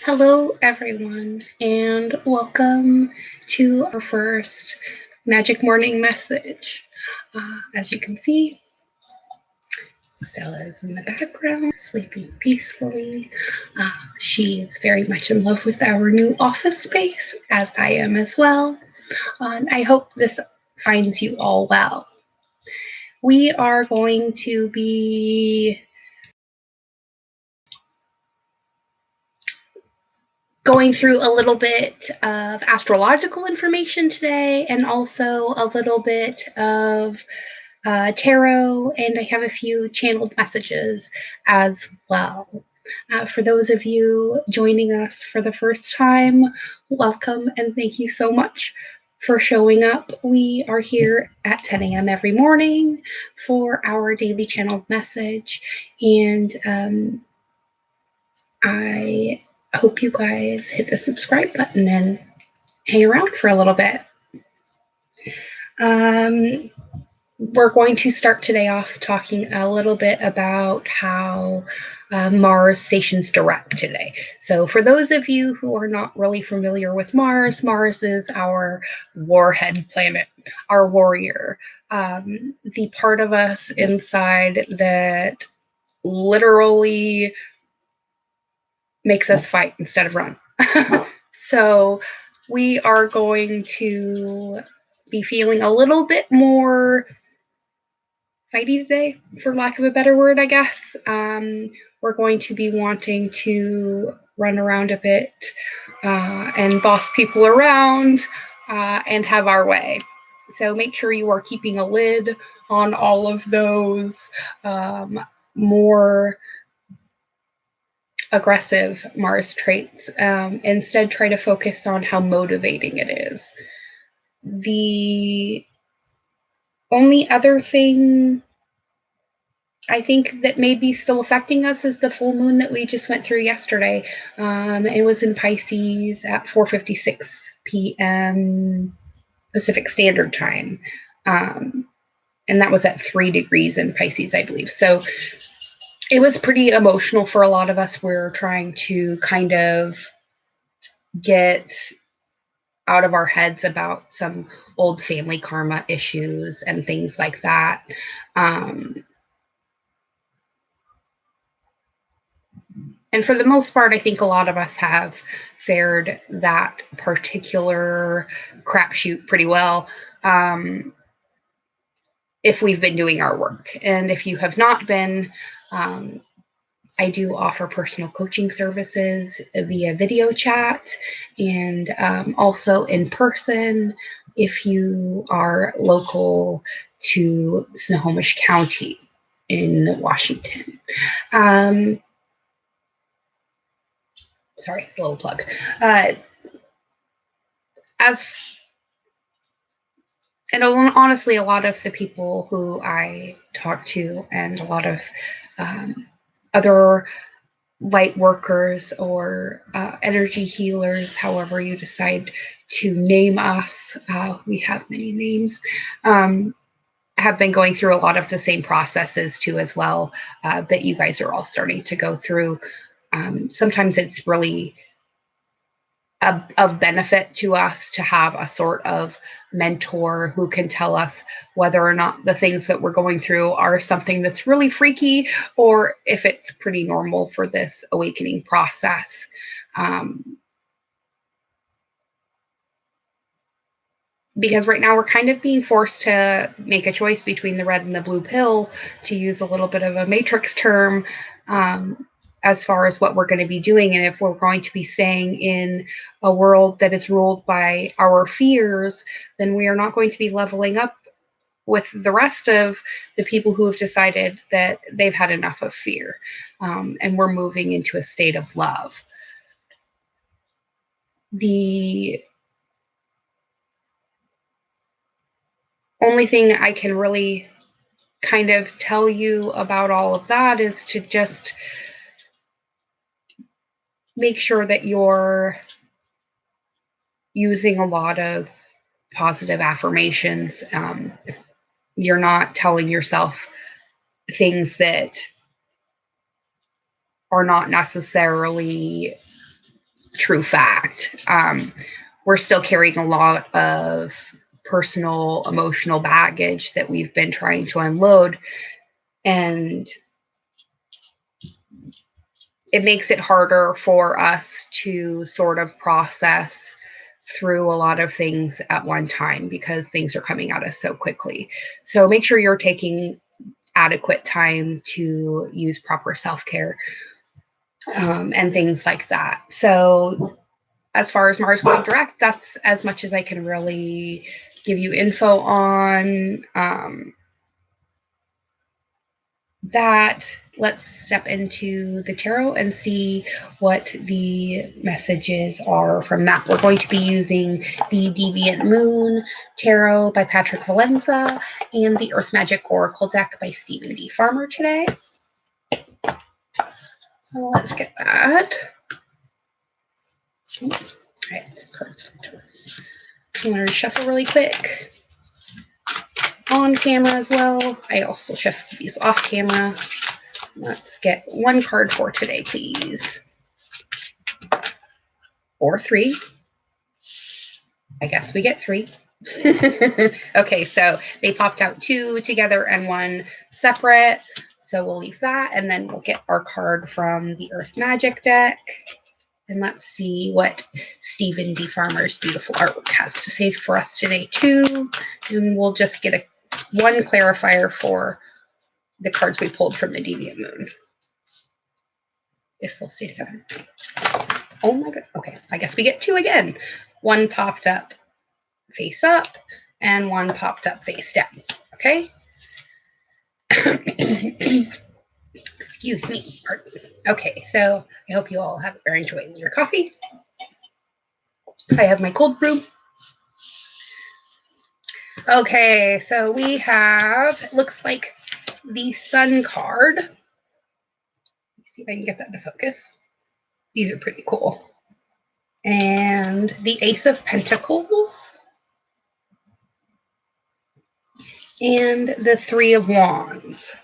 Hello, everyone, and welcome to our first Magic Morning Message. As you can see, Stella is in the background, sleeping peacefully. She's very much in love with our new office space, as I am as well. And I hope this finds you all well. We are going to be going through a little bit of astrological information today and also a little bit of tarot, and I have a few channeled messages as well. For those of you joining us for the first time, welcome and thank you so much for showing up. We are here at 10 a.m. every morning for our daily channeled message, and I hope you guys hit the subscribe button and hang around for a little bit. We're going to start today off talking a little bit about how Mars stations direct today. So for those of you who are not really familiar with Mars, Mars is our warhead planet, our warrior, the part of us inside that literally makes us fight instead of run. So we are going to be feeling a little bit more fighty today, for lack of a better word, I guess. We're going to be wanting to run around a bit and boss people around and have our way. So make sure you are keeping a lid on all of those more aggressive Mars traits. Instead, try to focus on how motivating it is. The only other thing I think that may be still affecting us is the full moon that we just went through yesterday. It was in Pisces at 4:56 p.m. Pacific Standard Time. And that was at 3 degrees in Pisces, I believe. So it was pretty emotional for a lot of us. We're trying to kind of get out of our heads about some old family karma issues and things like that. And for the most part, I think a lot of us have fared that particular crapshoot pretty well if we've been doing our work. And if you have not been, I do offer personal coaching services via video chat and also in person if you are local to Snohomish County in Washington. Sorry, a little plug. And honestly, a lot of the people who I talk to and a lot of other light workers or energy healers, however you decide to name us, we have many names, have been going through a lot of the same processes too as well that you guys are all starting to go through. Sometimes it's really of benefit to us to have a sort of mentor who can tell us whether or not the things that we're going through are something that's really freaky or if it's pretty normal for this awakening process. Because right now we're kind of being forced to make a choice between the red and the blue pill, to use a little bit of a matrix term, as far as what we're going to be doing. And if we're going to be staying in a world that is ruled by our fears, then we are not going to be leveling up with the rest of the people who have decided that they've had enough of fear. And we're moving into a state of love. The only thing I can really kind of tell you about all of that is to just make sure that you're using a lot of positive affirmations. You're not telling yourself things that are not necessarily true fact. We're still carrying a lot of personal, emotional baggage that we've been trying to unload. And it makes it harder for us to sort of process through a lot of things at one time because things are coming at us so quickly. So make sure you're taking adequate time to use proper self-care and things like that. So as far as Mars going direct, that's as much as I can really give you info on that. Let's step into the tarot and see what the messages are from that. We're going to be using the Deviant Moon Tarot by Patrick Valenza and the Earth Magic Oracle deck by Stephen D. Farmer today. So let's get that. All right, cards. I'm going to shuffle really quick on camera as well. I also shuffle these off camera. Let's get one card for today, please. Or three. I guess we get three. Okay, so they popped out two together and one separate. So we'll leave that, and then we'll get our card from the Earth Magic deck. And let's see what Stephen D. Farmer's beautiful artwork has to say for us today, too. And we'll just get one clarifier for the cards we pulled from the Deviant Moon, if they'll stay together. Oh my god. Okay, I guess we get two again. One popped up face up, and one popped up face down. Okay? Excuse me. Pardon me. Okay, so I hope you all are enjoying your coffee. I have my cold brew. Okay, so we have, looks like the Sun card. Let me see if I can get that to focus. These are pretty cool. And the Ace of Pentacles. And the Three of Wands.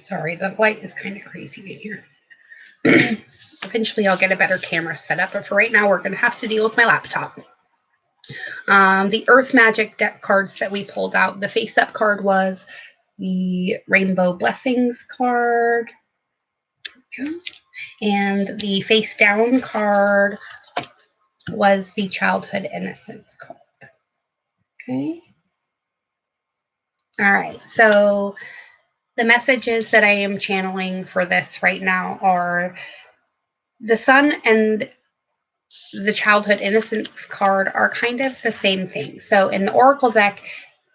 Sorry, the light is kind of crazy in here. Eventually I'll get a better camera set up, but for right now we're going to have to deal with my laptop. The Earth Magic deck cards that we pulled out, the face-up card was the Rainbow Blessings card. Okay. And the face-down card was the Childhood Innocence card. Okay. All right, so the messages that I am channeling for this right now are the Sun and the Childhood Innocence card are kind of the same thing. So in the Oracle deck,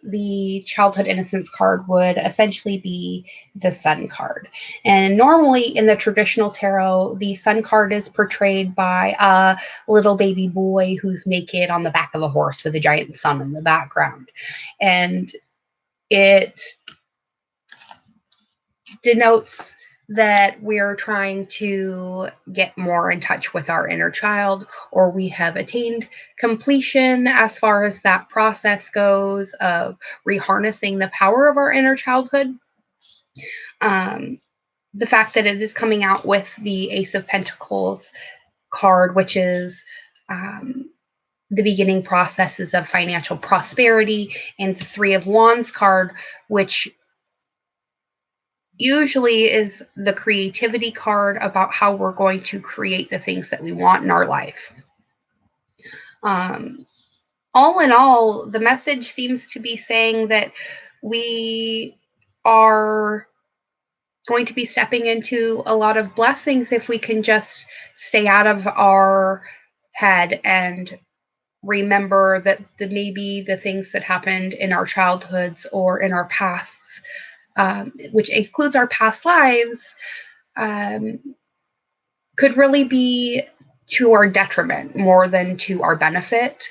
the Childhood Innocence card would essentially be the Sun card. And normally in the traditional tarot, the Sun card is portrayed by a little baby boy who's naked on the back of a horse with a giant sun in the background. And it denotes that we're trying to get more in touch with our inner child, or we have attained completion as far as that process goes of reharnessing the power of our inner childhood. The fact that it is coming out with the Ace of Pentacles card, which is the beginning processes of financial prosperity, and the Three of Wands card, which usually is the creativity card about how we're going to create the things that we want in our life. All in all, the message seems to be saying that we are going to be stepping into a lot of blessings if we can just stay out of our head and remember that maybe the things that happened in our childhoods or in our pasts, which includes our past lives, could really be to our detriment more than to our benefit.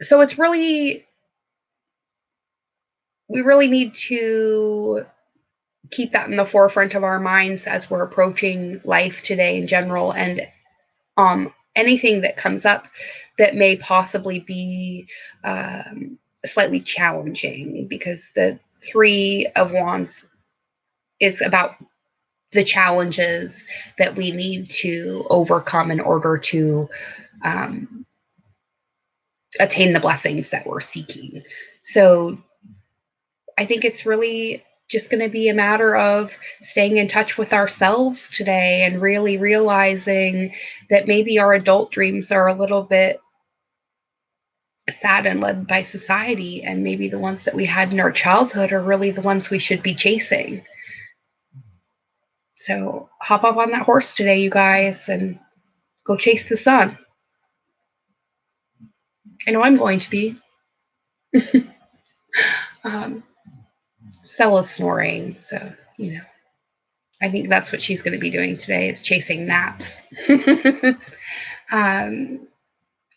So it's really, we really need to keep that in the forefront of our minds as we're approaching life today in general, and anything that comes up that may possibly be slightly challenging, because the Three of Wands is about the challenges that we need to overcome in order to attain the blessings that we're seeking. So I think it's really just going to be a matter of staying in touch with ourselves today and really realizing that maybe our adult dreams are a little bit sad and led by society, and maybe the ones that we had in our childhood are really the ones we should be chasing. So hop up on that horse today, you guys, and go chase the sun. I know I'm going to be. Stella's snoring, so, I think that's what she's going to be doing today, is chasing naps. I'm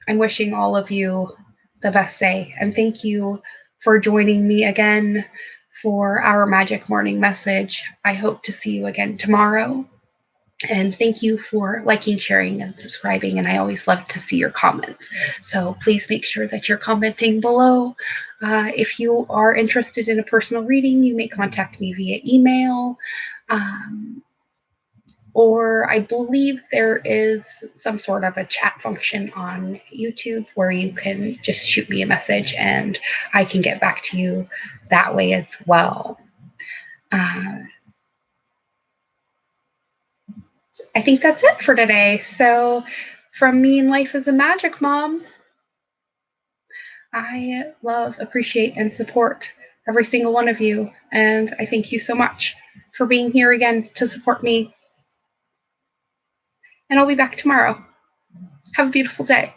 wishing all of you the best day, and thank you for joining me again for our Magic Morning Message. I hope to see you again tomorrow. And thank you for liking, sharing, and subscribing. And I always love to see your comments. So please make sure that you're commenting below. If you are interested in a personal reading, you may contact me via email. Or I believe there is some sort of a chat function on YouTube where you can just shoot me a message and I can get back to you that way as well. I think that's it for today. So from me and Life as a Magic Mom, I love, appreciate, and support every single one of you. And I thank you so much for being here again to support me. And I'll be back tomorrow. Have a beautiful day.